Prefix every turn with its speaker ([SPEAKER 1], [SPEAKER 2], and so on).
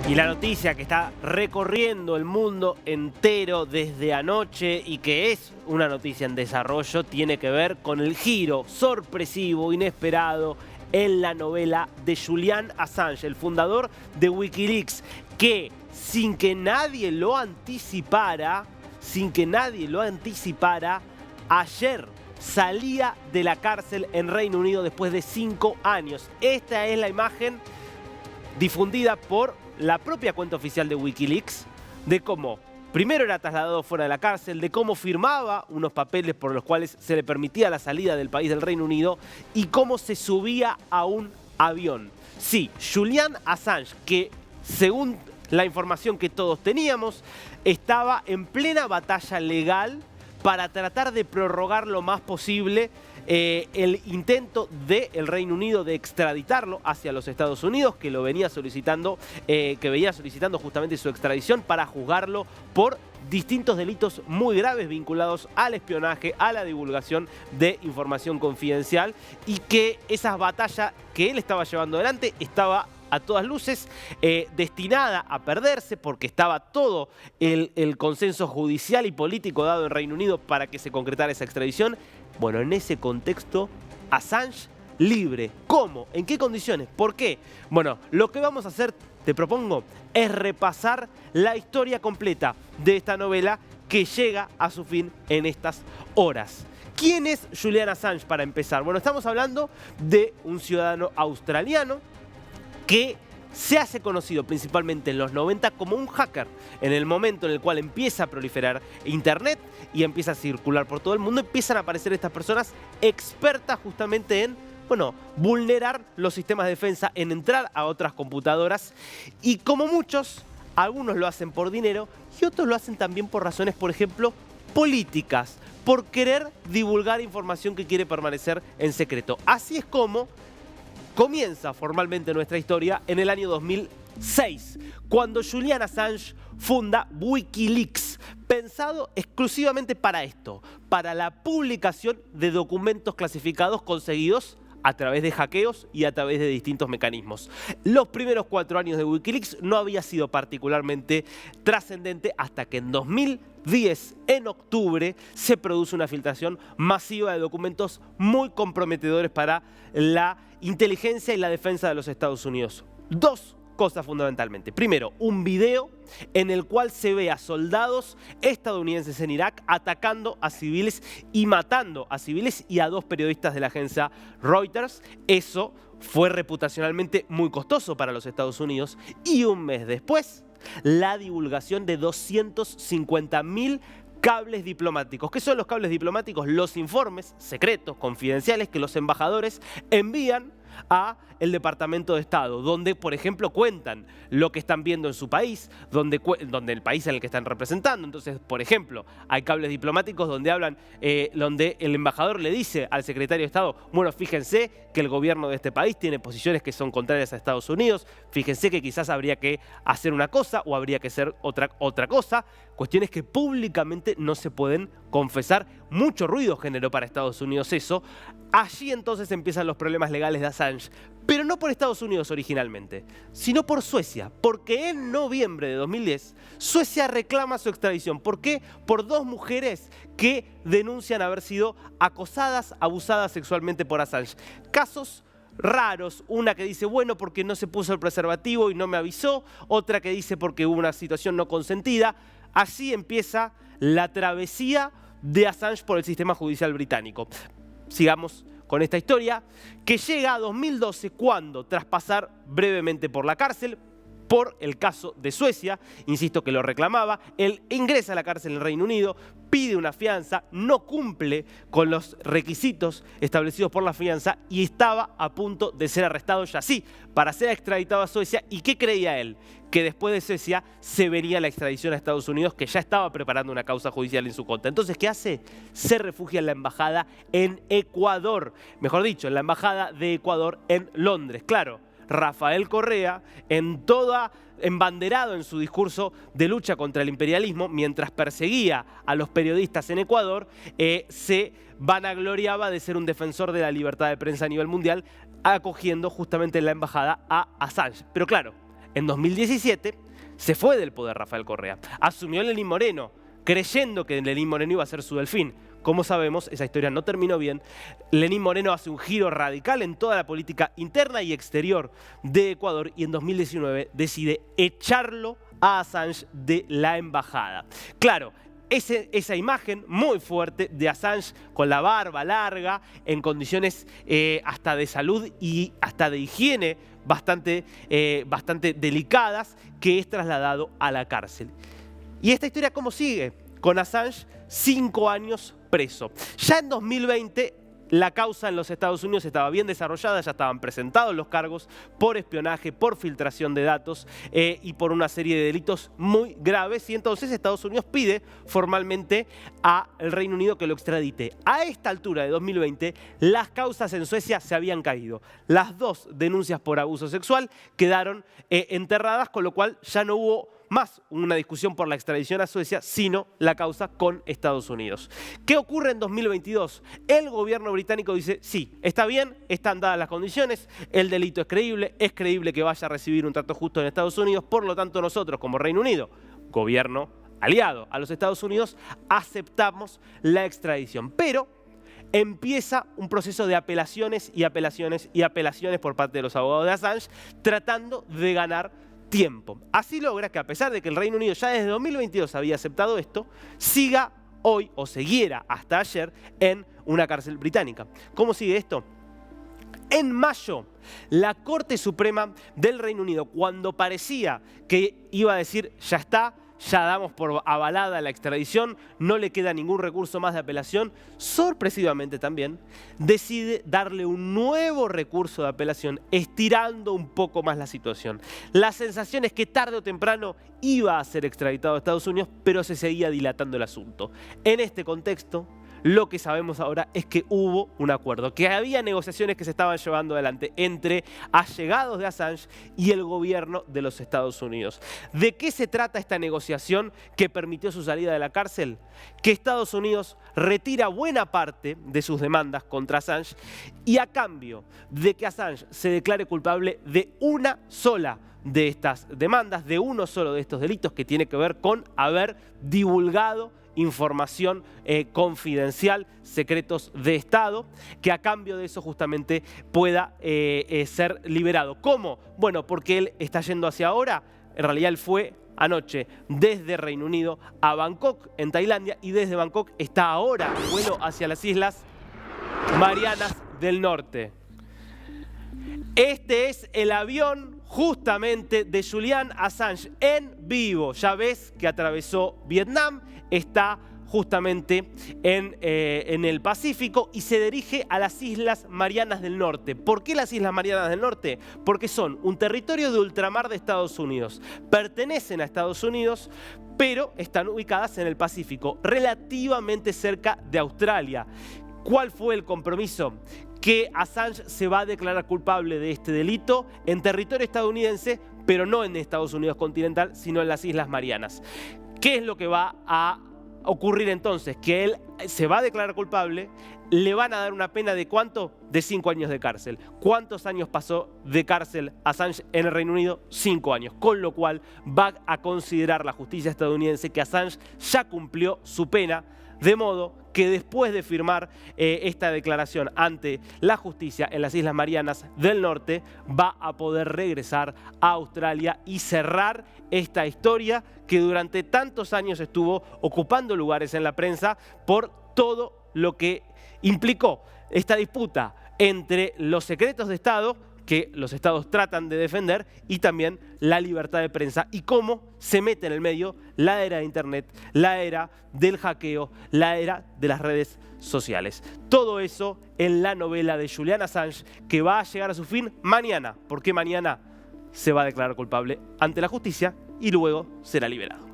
[SPEAKER 1] Y la noticia que está recorriendo el mundo entero desde anoche y que es una noticia en desarrollo tiene que ver con el giro sorpresivo, inesperado en la novela de Julian Assange, el fundador de Wikileaks, que sin que nadie lo anticipara, ayer salía de la cárcel en Reino Unido después de 5 años. Esta es la imagen difundida por la propia cuenta oficial de Wikileaks, de cómo primero era trasladado fuera de la cárcel, de cómo firmaba unos papeles por los cuales se le permitía la salida del país del Reino Unido y cómo se subía a un avión. Sí, Julian Assange, que según la información que todos teníamos, estaba en plena batalla legal para tratar de prorrogar lo más posible el intento del Reino Unido de extraditarlo hacia los Estados Unidos, que lo venía solicitando, justamente su extradición para juzgarlo por distintos delitos muy graves vinculados al espionaje, a la divulgación de información confidencial, y que esa batalla que él estaba llevando adelante estaba a todas luces destinada a perderse, porque estaba todo el consenso judicial y político dado en Reino Unido para que se concretara esa extradición. Bueno, en ese contexto, Assange libre. ¿Cómo? ¿En qué condiciones? ¿Por qué? Bueno, lo que vamos a hacer, te propongo, es repasar la historia completa de esta novela que llega a su fin en estas horas. ¿Quién es Julian Assange, para empezar? Bueno, estamos hablando de un ciudadano australiano que se hace conocido principalmente en los 90 como un hacker, en el momento en el cual empieza a proliferar Internet y empieza a circular por todo el mundo, empiezan a aparecer estas personas expertas justamente en, bueno, vulnerar los sistemas de defensa, en entrar a otras computadoras, y como muchos, algunos lo hacen por dinero y otros lo hacen también por razones, por ejemplo, políticas, por querer divulgar información que quiere permanecer en secreto. Así es como comienza formalmente nuestra historia en el año 2006, cuando Julian Assange funda Wikileaks, pensado exclusivamente para esto, para la publicación de documentos clasificados conseguidos a través de hackeos y a través de distintos mecanismos. Los primeros 4 años de Wikileaks no había sido particularmente trascendente hasta que en 2010, en octubre, se produce una filtración masiva de documentos muy comprometedores para la inteligencia y la defensa de los Estados Unidos. 2 cosas fundamentalmente. Primero, un video en el cual se ve a soldados estadounidenses en Irak atacando a civiles y matando a civiles y a 2 periodistas de la agencia Reuters. Eso fue reputacionalmente muy costoso para los Estados Unidos. Y un mes después, la divulgación de 250.000 cables diplomáticos. ¿Qué son los cables diplomáticos? Los informes secretos, confidenciales, que los embajadores envían a el Departamento de Estado, donde, por ejemplo, cuentan lo que están viendo en su país, donde el país en el que están representando. Entonces, por ejemplo, hay cables diplomáticos donde hablan, donde el embajador le dice al secretario de Estado: bueno, fíjense que el gobierno de este país tiene posiciones que son contrarias a Estados Unidos, fíjense que quizás habría que hacer una cosa o habría que hacer otra cosa. Cuestiones que públicamente no se pueden confesar. Mucho ruido generó para Estados Unidos eso. Allí entonces empiezan los problemas legales de Assange, pero no por Estados Unidos originalmente, sino por Suecia, porque en noviembre de 2010 Suecia reclama su extradición. ¿Por qué? Por 2 mujeres que denuncian haber sido acosadas, abusadas sexualmente por Assange. Casos raros, una que dice, bueno, porque no se puso el preservativo y no me avisó, otra que dice porque hubo una situación no consentida. Así empieza la travesía de Assange por el sistema judicial británico. Sigamos con esta historia, que llega a 2012 cuando, tras pasar brevemente por la cárcel, por el caso de Suecia, insisto que lo reclamaba, él ingresa a la cárcel en el Reino Unido, pide una fianza, no cumple con los requisitos establecidos por la fianza y estaba a punto de ser arrestado ya sí, para ser extraditado a Suecia. ¿Y qué creía él? Que después de Suecia se venía la extradición a Estados Unidos, que ya estaba preparando una causa judicial en su contra. Entonces, ¿qué hace? Se refugia en la embajada en Ecuador, mejor dicho, en la embajada de Ecuador en Londres. Claro, Rafael Correa, embanderado en su discurso de lucha contra el imperialismo, mientras perseguía a los periodistas en Ecuador, se vanagloriaba de ser un defensor de la libertad de prensa a nivel mundial, acogiendo justamente en la embajada a Assange. Pero claro, En 2017 se fue del poder Rafael Correa. Asumió Lenín Moreno, creyendo que Lenín Moreno iba a ser su delfín. Como sabemos, esa historia no terminó bien. Lenín Moreno hace un giro radical en toda la política interna y exterior de Ecuador y en 2019 decide echarlo a Assange de la embajada. Claro, esa imagen muy fuerte de Assange con la barba larga, en condiciones hasta de salud y hasta de higiene bastante delicadas, que es trasladado a la cárcel. ¿Y esta historia cómo sigue? Con Assange 5 años preso. Ya en 2020 la causa en los Estados Unidos estaba bien desarrollada, ya estaban presentados los cargos por espionaje, por filtración de datos y por una serie de delitos muy graves, y entonces Estados Unidos pide formalmente al Reino Unido que lo extradite. A esta altura de 2020 las causas en Suecia se habían caído. Las 2 denuncias por abuso sexual quedaron enterradas, con lo cual ya no hubo más una discusión por la extradición a Suecia, sino la causa con Estados Unidos. ¿Qué ocurre en 2022? El gobierno británico dice, sí, está bien, están dadas las condiciones, el delito es creíble que vaya a recibir un trato justo en Estados Unidos, por lo tanto nosotros como Reino Unido, gobierno aliado a los Estados Unidos, aceptamos la extradición. Pero empieza un proceso de apelaciones y apelaciones y apelaciones por parte de los abogados de Assange, tratando de ganar tiempo. Así logra que, a pesar de que el Reino Unido ya desde 2022 había aceptado esto, siga hoy o siguiera hasta ayer en una cárcel británica. ¿Cómo sigue esto? En mayo, la Corte Suprema del Reino Unido, cuando parecía que iba a decir ya está, ya damos por avalada la extradición, no le queda ningún recurso más de apelación, sorpresivamente también decide darle un nuevo recurso de apelación, estirando un poco más la situación. La sensación es que tarde o temprano iba a ser extraditado a Estados Unidos, pero se seguía dilatando el asunto. En este contexto, lo que sabemos ahora es que hubo un acuerdo, que había negociaciones que se estaban llevando adelante entre allegados de Assange y el gobierno de los Estados Unidos. ¿De qué se trata esta negociación que permitió su salida de la cárcel? Que Estados Unidos retira buena parte de sus demandas contra Assange y, a cambio de que Assange se declare culpable de una sola de estas demandas, de uno solo de estos delitos, que tiene que ver con haber divulgado información confidencial, secretos de Estado, que a cambio de eso justamente pueda ser liberado. ¿Cómo? Bueno, porque él está yendo hacia ahora, en realidad él fue anoche desde Reino Unido a Bangkok, en Tailandia, y desde Bangkok está ahora vuelo hacia las Islas Marianas del Norte. Este es el avión justamente de Julian Assange en vivo. Ya ves que atravesó Vietnam, está justamente en el Pacífico y se dirige a las Islas Marianas del Norte. ¿Por qué las Islas Marianas del Norte? Porque son un territorio de ultramar de Estados Unidos. Pertenecen a Estados Unidos, pero están ubicadas en el Pacífico, relativamente cerca de Australia. ¿Cuál fue el compromiso? Que Assange se va a declarar culpable de este delito en territorio estadounidense, pero no en Estados Unidos continental, sino en las Islas Marianas. ¿Qué es lo que va a ocurrir entonces? Que él se va a declarar culpable, le van a dar una pena de ¿cuánto? De 5 años de cárcel. ¿Cuántos años pasó de cárcel Assange en el Reino Unido? 5 años. Con lo cual va a considerar la justicia estadounidense que Assange ya cumplió su pena, de modo que después de firmar esta declaración ante la justicia en las Islas Marianas del Norte, va a poder regresar a Australia y cerrar esta historia que durante tantos años estuvo ocupando lugares en la prensa por todo lo que implicó esta disputa entre los secretos de Estado, que los estados tratan de defender, y también la libertad de prensa, y cómo se mete en el medio la era de Internet, la era del hackeo, la era de las redes sociales. Todo eso en la novela de Julian Assange, que va a llegar a su fin mañana, porque mañana se va a declarar culpable ante la justicia y luego será liberado.